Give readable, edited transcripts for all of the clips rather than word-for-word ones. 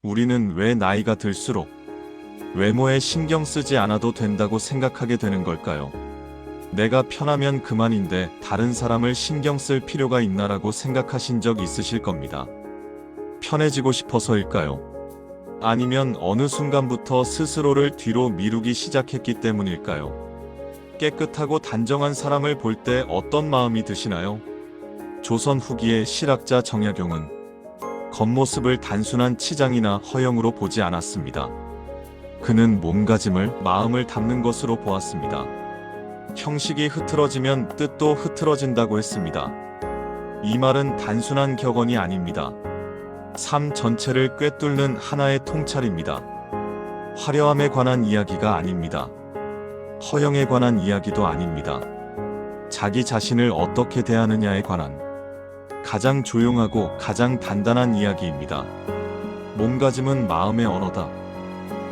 우리는 왜 나이가 들수록 외모에 신경 쓰지 않아도 된다고 생각하게 되는 걸까요? 내가 편하면 그만인데 다른 사람을 신경 쓸 필요가 있나라고 생각하신 적 있으실 겁니다. 편해지고 싶어서일까요? 아니면 어느 순간부터 스스로를 뒤로 미루기 시작했기 때문일까요? 깨끗하고 단정한 사람을 볼 때 어떤 마음이 드시나요? 조선 후기의 실학자 정약용은 겉모습을 단순한 치장이나 허영으로 보지 않았습니다. 그는 몸가짐을 마음을 담는 것으로 보았습니다. 형식이 흐트러지면 뜻도 흐트러진다고 했습니다. 이 말은 단순한 격언이 아닙니다. 삶 전체를 꿰뚫는 하나의 통찰입니다. 화려함에 관한 이야기가 아닙니다. 허영에 관한 이야기도 아닙니다. 자기 자신을 어떻게 대하느냐에 관한 가장 조용하고 가장 단단한 이야기입니다. 몸가짐은 마음의 언어다.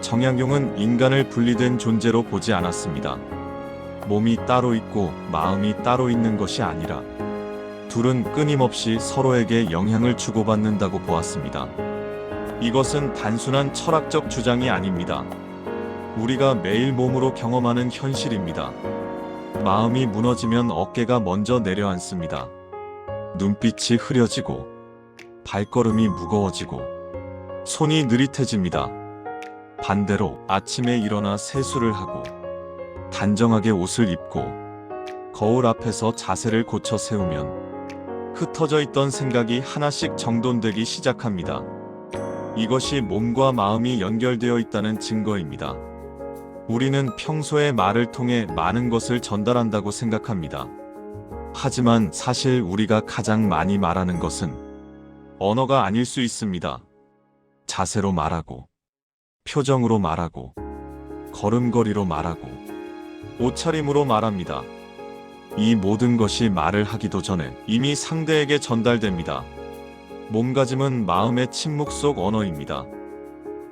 정약용은 인간을 분리된 존재로 보지 않았습니다. 몸이 따로 있고 마음이 따로 있는 것이 아니라 둘은 끊임없이 서로에게 영향을 주고받는다고 보았습니다. 이것은 단순한 철학적 주장이 아닙니다. 우리가 매일 몸으로 경험하는 현실입니다. 마음이 무너지면 어깨가 먼저 내려앉습니다. 눈빛이 흐려지고 발걸음이 무거워지고 손이 느릿해집니다. 반대로 아침에 일어나 세수를 하고 단정하게 옷을 입고 거울 앞에서 자세를 고쳐 세우면 흩어져 있던 생각이 하나씩 정돈되기 시작합니다. 이것이 몸과 마음이 연결되어 있다는 증거입니다. 우리는 평소에 말을 통해 많은 것을 전달한다고 생각합니다. 하지만 사실 우리가 가장 많이 말하는 것은 언어가 아닐 수 있습니다. 자세로 말하고, 표정으로 말하고, 걸음걸이로 말하고, 옷차림으로 말합니다. 이 모든 것이 말을 하기도 전에 이미 상대에게 전달됩니다. 몸가짐은 마음의 침묵 속 언어입니다.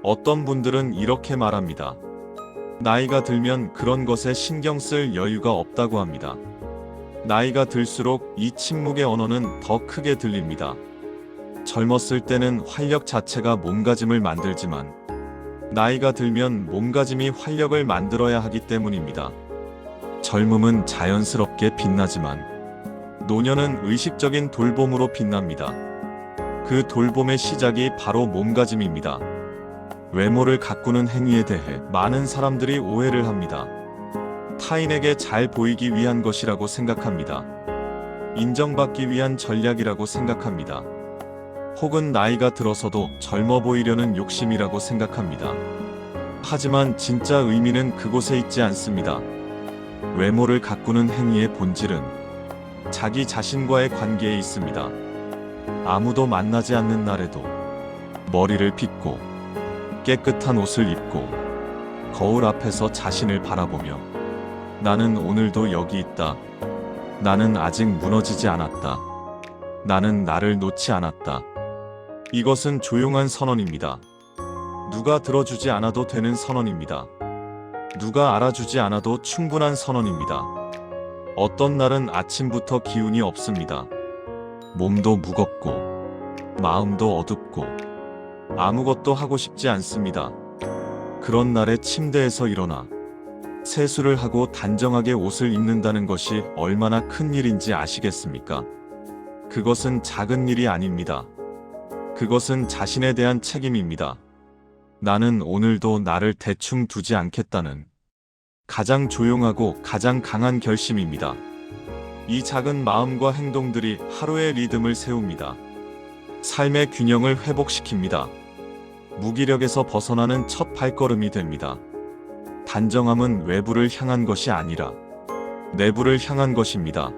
어떤 분들은 이렇게 말합니다. 나이가 들면 그런 것에 신경 쓸 여유가 없다고 합니다. 나이가 들수록 이 침묵의 언어는 더 크게 들립니다. 젊었을 때는 활력 자체가 몸가짐을 만들지만 나이가 들면 몸가짐이 활력을 만들어야 하기 때문입니다. 젊음은 자연스럽게 빛나지만 노년은 의식적인 돌봄으로 빛납니다. 그 돌봄의 시작이 바로 몸가짐입니다. 외모를 가꾸는 행위에 대해 많은 사람들이 오해를 합니다. 타인에게 잘 보이기 위한 것이라고 생각합니다. 인정받기 위한 전략이라고 생각합니다. 혹은 나이가 들어서도 젊어 보이려는 욕심이라고 생각합니다. 하지만 진짜 의미는 그곳에 있지 않습니다. 외모를 가꾸는 행위의 본질은 자기 자신과의 관계에 있습니다. 아무도 만나지 않는 날에도 머리를 빗고 깨끗한 옷을 입고 거울 앞에서 자신을 바라보며 나는 오늘도 여기 있다. 나는 아직 무너지지 않았다. 나는 나를 놓지 않았다. 이것은 조용한 선언입니다. 누가 들어주지 않아도 되는 선언입니다. 누가 알아주지 않아도 충분한 선언입니다. 어떤 날은 아침부터 기운이 없습니다. 몸도 무겁고 마음도 어둡고 아무것도 하고 싶지 않습니다. 그런 날에 침대에서 일어나 세수를 하고 단정하게 옷을 입는다는 것이 얼마나 큰 일인지 아시겠습니까? 그것은 작은 일이 아닙니다. 그것은 자신에 대한 책임입니다. 나는 오늘도 나를 대충 두지 않겠다는 가장 조용하고 가장 강한 결심입니다. 이 작은 마음과 행동들이 하루의 리듬을 세웁니다. 삶의 균형을 회복시킵니다. 무기력에서 벗어나는 첫 발걸음이 됩니다. 단정함은 외부를 향한 것이 아니라 내부를 향한 것입니다.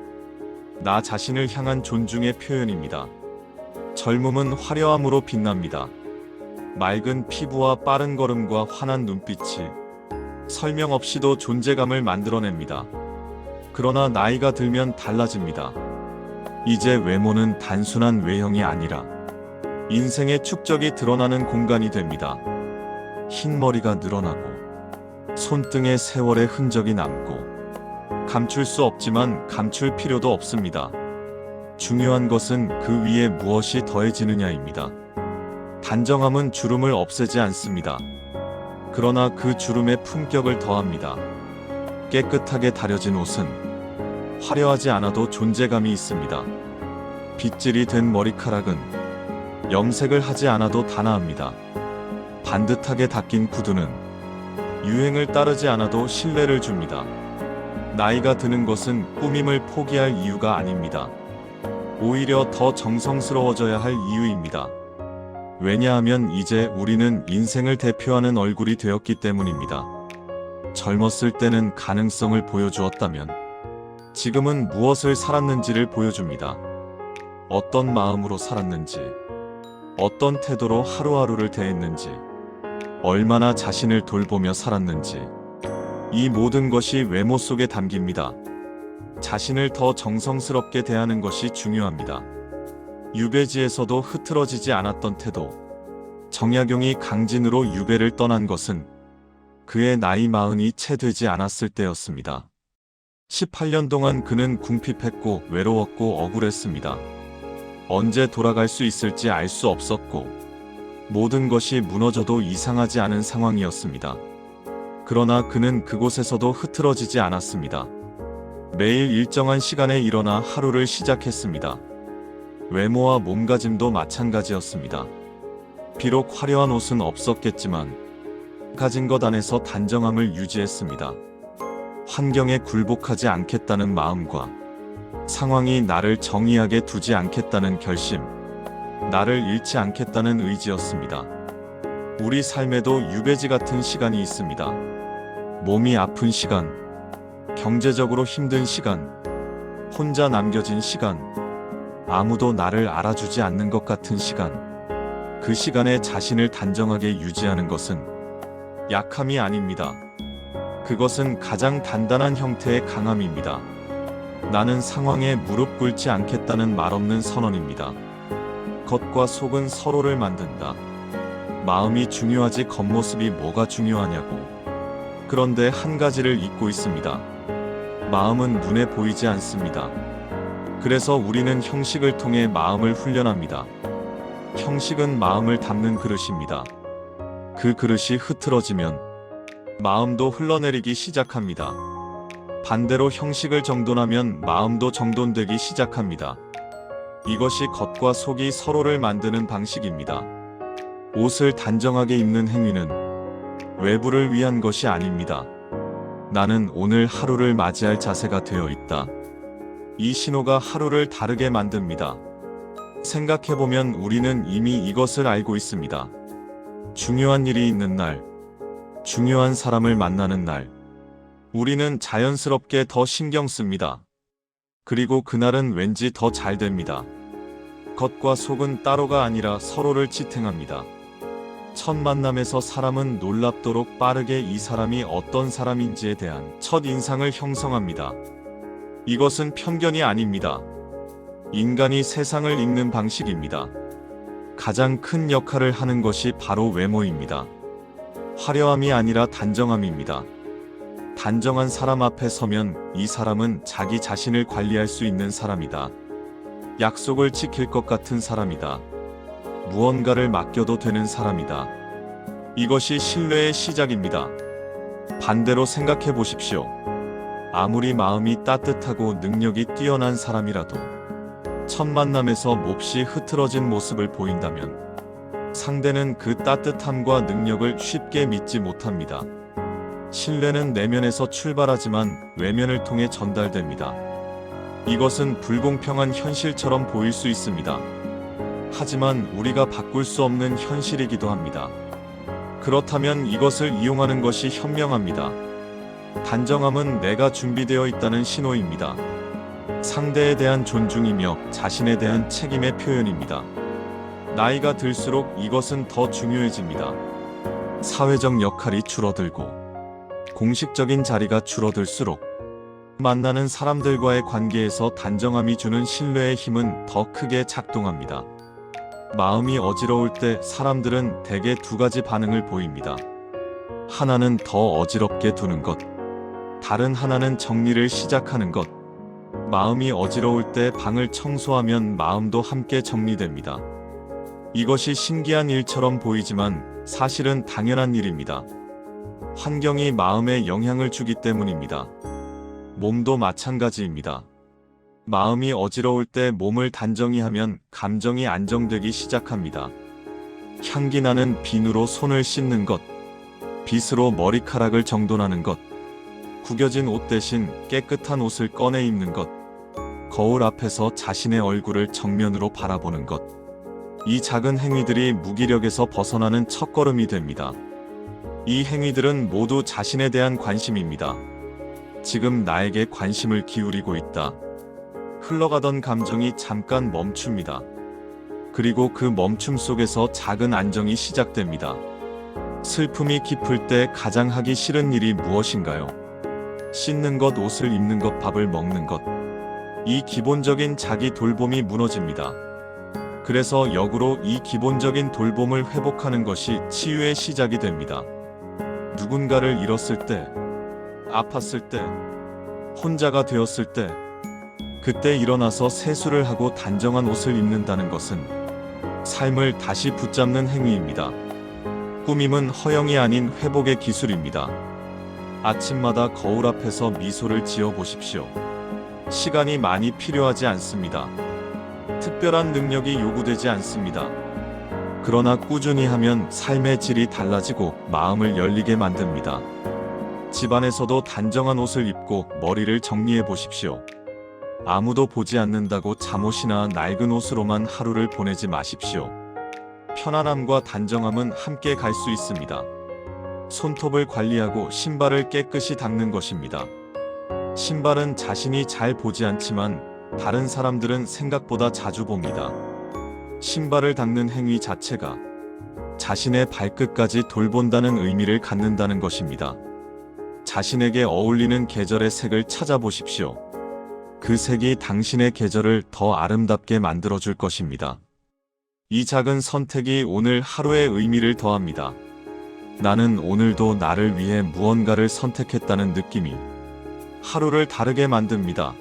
나 자신을 향한 존중의 표현입니다. 젊음은 화려함으로 빛납니다. 맑은 피부와 빠른 걸음과 환한 눈빛이 설명 없이도 존재감을 만들어냅니다. 그러나 나이가 들면 달라집니다. 이제 외모는 단순한 외형이 아니라 인생의 축적이 드러나는 공간이 됩니다. 흰 머리가 늘어나고 손등에 세월의 흔적이 남고 감출 수 없지만 감출 필요도 없습니다. 중요한 것은 그 위에 무엇이 더해지느냐입니다. 단정함은 주름을 없애지 않습니다. 그러나 그 주름에 품격을 더합니다. 깨끗하게 다려진 옷은 화려하지 않아도 존재감이 있습니다. 빗질이 된 머리카락은 염색을 하지 않아도 단아합니다. 반듯하게 닦인 구두는 유행을 따르지 않아도 신뢰를 줍니다. 나이가 드는 것은 꾸밈을 포기할 이유가 아닙니다. 오히려 더 정성스러워져야 할 이유입니다. 왜냐하면 이제 우리는 인생을 대표하는 얼굴이 되었기 때문입니다. 젊었을 때는 가능성을 보여주었다면 지금은 무엇을 살았는지를 보여줍니다. 어떤 마음으로 살았는지, 어떤 태도로 하루하루를 대했는지, 얼마나 자신을 돌보며 살았는지, 이 모든 것이 외모 속에 담깁니다. 자신을 더 정성스럽게 대하는 것이 중요합니다. 유배지에서도 흐트러지지 않았던 태도. 정약용이 강진으로 유배를 떠난 것은 그의 나이 40이 채 되지 않았을 때였습니다. 18년 동안 그는 궁핍했고 외로웠고 억울했습니다. 언제 돌아갈 수 있을지 알 수 없었고 모든 것이 무너져도 이상하지 않은 상황이었습니다. 그러나 그는 그곳에서도 흐트러지지 않았습니다. 매일 일정한 시간에 일어나 하루를 시작했습니다. 외모와 몸가짐도 마찬가지였습니다. 비록 화려한 옷은 없었겠지만 가진 것 안에서 단정함을 유지했습니다. 환경에 굴복하지 않겠다는 마음과 상황이 나를 정의하게 두지 않겠다는 결심, 나를 잃지 않겠다는 의지였습니다. 우리 삶에도 유배지 같은 시간이 있습니다. 몸이 아픈 시간, 경제적으로 힘든 시간, 혼자 남겨진 시간, 아무도 나를 알아주지 않는 것 같은 시간. 그 시간에 자신을 단정하게 유지하는 것은 약함이 아닙니다. 그것은 가장 단단한 형태의 강함입니다. 나는 상황에 무릎 꿇지 않겠다는 말없는 선언입니다. 겉과 속은 서로를 만든다. 마음이 중요하지 겉모습이 뭐가 중요하냐고. 그런데 한 가지를 잊고 있습니다. 마음은 눈에 보이지 않습니다. 그래서 우리는 형식을 통해 마음을 훈련합니다. 형식은 마음을 담는 그릇입니다. 그 그릇이 흐트러지면 마음도 흘러내리기 시작합니다. 반대로 형식을 정돈하면 마음도 정돈되기 시작합니다. 이것이 겉과 속이 서로를 만드는 방식입니다. 옷을 단정하게 입는 행위는 외부를 위한 것이 아닙니다. 나는 오늘 하루를 맞이할 자세가 되어 있다. 이 신호가 하루를 다르게 만듭니다. 생각해보면 우리는 이미 이것을 알고 있습니다. 중요한 일이 있는 날, 중요한 사람을 만나는 날, 우리는 자연스럽게 더 신경 씁니다. 그리고 그날은 왠지 더 잘 됩니다. 겉과 속은 따로가 아니라 서로를 지탱합니다. 첫 만남에서 사람은 놀랍도록 빠르게 이 사람이 어떤 사람인지에 대한 첫 인상을 형성합니다. 이것은 편견이 아닙니다. 인간이 세상을 읽는 방식입니다. 가장 큰 역할을 하는 것이 바로 외모입니다. 화려함이 아니라 단정함입니다. 단정한 사람 앞에 서면 이 사람은 자기 자신을 관리할 수 있는 사람이다. 약속을 지킬 것 같은 사람이다. 무언가를 맡겨도 되는 사람이다. 이것이 신뢰의 시작입니다. 반대로 생각해 보십시오. 아무리 마음이 따뜻하고 능력이 뛰어난 사람이라도 첫 만남에서 몹시 흐트러진 모습을 보인다면 상대는 그 따뜻함과 능력을 쉽게 믿지 못합니다. 신뢰는 내면에서 출발하지만 외면을 통해 전달됩니다. 이것은 불공평한 현실처럼 보일 수 있습니다. 하지만 우리가 바꿀 수 없는 현실이기도 합니다. 그렇다면 이것을 이용하는 것이 현명합니다. 단정함은 내가 준비되어 있다는 신호입니다. 상대에 대한 존중이며 자신에 대한 책임의 표현입니다. 나이가 들수록 이것은 더 중요해집니다. 사회적 역할이 줄어들고 공식적인 자리가 줄어들수록 만나는 사람들과의 관계에서 단정함이 주는 신뢰의 힘은 더 크게 작동합니다. 마음이 어지러울 때 사람들은 대개 두 가지 반응을 보입니다. 하나는 더 어지럽게 두는 것, 다른 하나는 정리를 시작하는 것. 마음이 어지러울 때 방을 청소하면 마음도 함께 정리됩니다. 이것이 신기한 일처럼 보이지만 사실은 당연한 일입니다. 환경이 마음에 영향을 주기 때문입니다. 몸도 마찬가지입니다. 마음이 어지러울 때 몸을 단정히 하면 감정이 안정되기 시작합니다. 향기 나는 비누로 손을 씻는 것, 빗으로 머리카락을 정돈하는 것, 구겨진 옷 대신 깨끗한 옷을 꺼내 입는 것, 거울 앞에서 자신의 얼굴을 정면으로 바라보는 것. 이 작은 행위들이 무기력에서 벗어나는 첫걸음이 됩니다. 이 행위들은 모두 자신에 대한 관심입니다. 지금 나에게 관심을 기울이고 있다. 흘러가던 감정이 잠깐 멈춥니다. 그리고 그 멈춤 속에서 작은 안정이 시작됩니다. 슬픔이 깊을 때 가장 하기 싫은 일이 무엇인가요? 씻는 것, 옷을 입는 것, 밥을 먹는 것. 이 기본적인 자기 돌봄이 무너집니다. 그래서 역으로 이 기본적인 돌봄을 회복하는 것이 치유의 시작이 됩니다. 누군가를 잃었을 때, 아팠을 때, 혼자가 되었을 때, 그때 일어나서 세수를 하고 단정한 옷을 입는다는 것은 삶을 다시 붙잡는 행위입니다. 꾸밈은 허영이 아닌 회복의 기술입니다. 아침마다 거울 앞에서 미소를 지어 보십시오. 시간이 많이 필요하지 않습니다. 특별한 능력이 요구되지 않습니다. 그러나 꾸준히 하면 삶의 질이 달라지고 마음을 열리게 만듭니다. 집안에서도 단정한 옷을 입고 머리를 정리해 보십시오. 아무도 보지 않는다고 잠옷이나 낡은 옷으로만 하루를 보내지 마십시오. 편안함과 단정함은 함께 갈 수 있습니다. 손톱을 관리하고 신발을 깨끗이 닦는 것입니다. 신발은 자신이 잘 보지 않지만 다른 사람들은 생각보다 자주 봅니다. 신발을 닦는 행위 자체가 자신의 발끝까지 돌본다는 의미를 갖는다는 것입니다. 자신에게 어울리는 계절의 색을 찾아보십시오. 그 색이 당신의 계절을 더 아름답게 만들어줄 것입니다. 이 작은 선택이 오늘 하루의 의미를 더합니다. 나는 오늘도 나를 위해 무언가를 선택했다는 느낌이 하루를 다르게 만듭니다.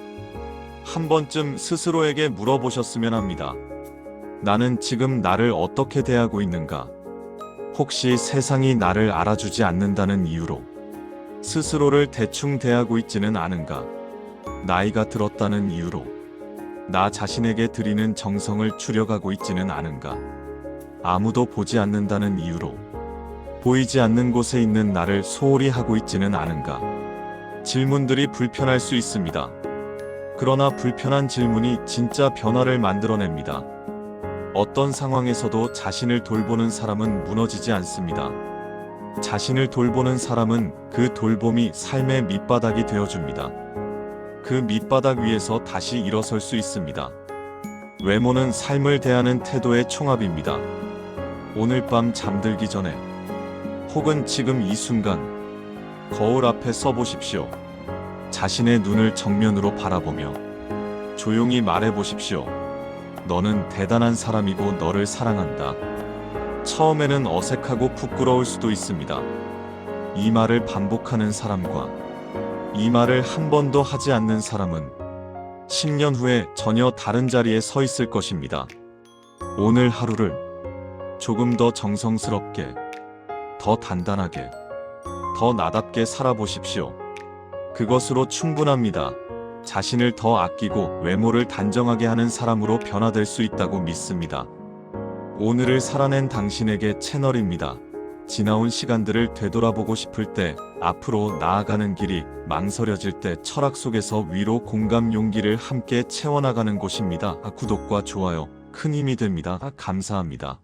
한 번쯤 스스로에게 물어보셨으면 합니다. 나는 지금 나를 어떻게 대하고 있는가? 혹시 세상이 나를 알아주지 않는다는 이유로 스스로를 대충 대하고 있지는 않은가? 나이가 들었다는 이유로 나 자신에게 드리는 정성을 줄여가고 있지는 않은가? 아무도 보지 않는다는 이유로 보이지 않는 곳에 있는 나를 소홀히 하고 있지는 않은가? 질문들이 불편할 수 있습니다. 그러나 불편한 질문이 진짜 변화를 만들어냅니다. 어떤 상황에서도 자신을 돌보는 사람은 무너지지 않습니다. 자신을 돌보는 사람은 그 돌봄이 삶의 밑바닥이 되어줍니다. 그 밑바닥 위에서 다시 일어설 수 있습니다. 외모는 삶을 대하는 태도의 총합입니다. 오늘 밤 잠들기 전에 혹은 지금 이 순간 거울 앞에 서보십시오. 자신의 눈을 정면으로 바라보며 조용히 말해보십시오. 너는 대단한 사람이고 너를 사랑한다. 처음에는 어색하고 부끄러울 수도 있습니다. 이 말을 반복하는 사람과 이 말을 한 번도 하지 않는 사람은 10년 후에 전혀 다른 자리에 서 있을 것입니다. 오늘 하루를 조금 더 정성스럽게, 더 단단하게, 더 나답게 살아보십시오. 그것으로 충분합니다. 자신을 더 아끼고 외모를 단정하게 하는 사람으로 변화될 수 있다고 믿습니다. 오늘을 살아낸 당신에게 채널입니다. 지나온 시간들을 되돌아보고 싶을 때, 앞으로 나아가는 길이 망설여질 때 철학 속에서 위로, 공감, 용기를 함께 채워나가는 곳입니다. 구독과 좋아요 큰 힘이 됩니다. 감사합니다.